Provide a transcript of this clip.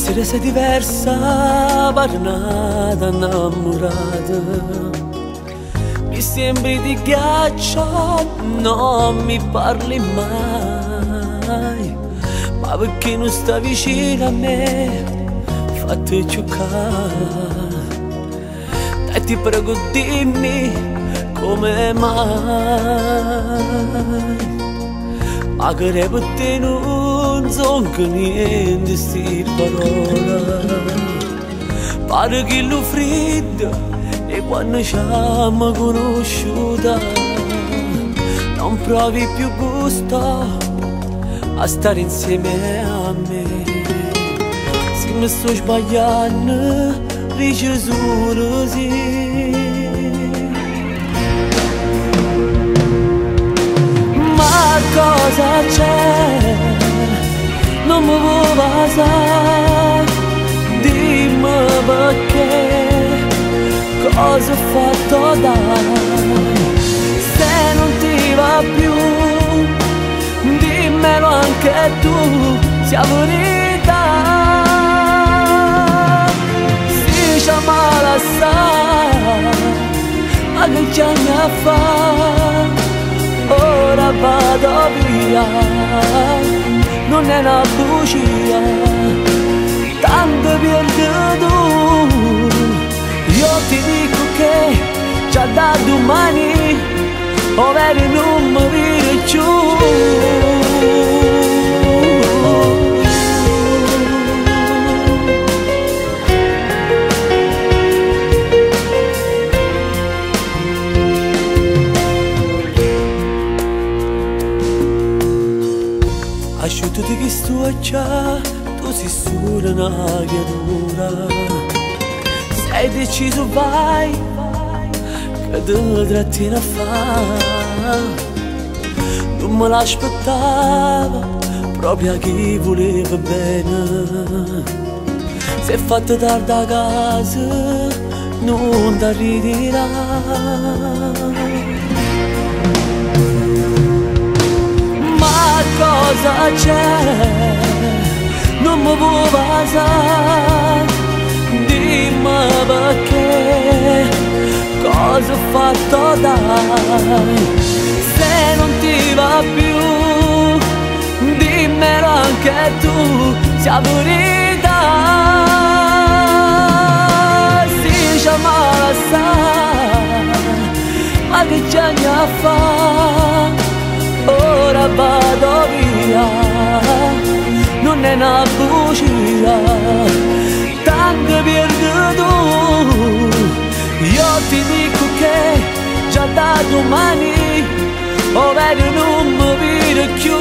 Stasera sei diversa, parnata, innamorata. Mi sembri di ghiaccio, non mi parli mai. Ma perché non sta vicino a me, fatti giocare. Dai, ti prego, dimmi come mai. Ma che per te non sono che niente sti parole. Pare che lo freddo e quando ci siamo conosciuta non provi più gusto a stare insieme a me. Se mi sto sbagliando, dici solo sì. Cosa c'è? Non mi vuoi basare, dimmi perché, cosa ho fatto dai? Se non ti va più, dimmelo anche tu, sia verità. Si chiama la sa, ma che c'è a fare? Ora vado via, non è una bugia, tanto perduto. Io ti dico che già da domani, ovvero non mi vedi più. Asciutto di chi sto già, tu sei solo una creatura. Sei deciso vai, che te trattieni a fare. Non me l'aspettavo, proprio a chi voleva bene. Se è fatto tardi a casa, non ti ritirare. Cosa c'è? Non mi vuoi basare, dimmi perché, cosa ho fatto dai? Se non ti va più, dimmelo anche tu, sia verità. Si chiama la sa, ma che c'è a fare? Ora vado via, non è una bugia, tanto perduto. Io ti dico che già da domani, ovvero non mi vedo più.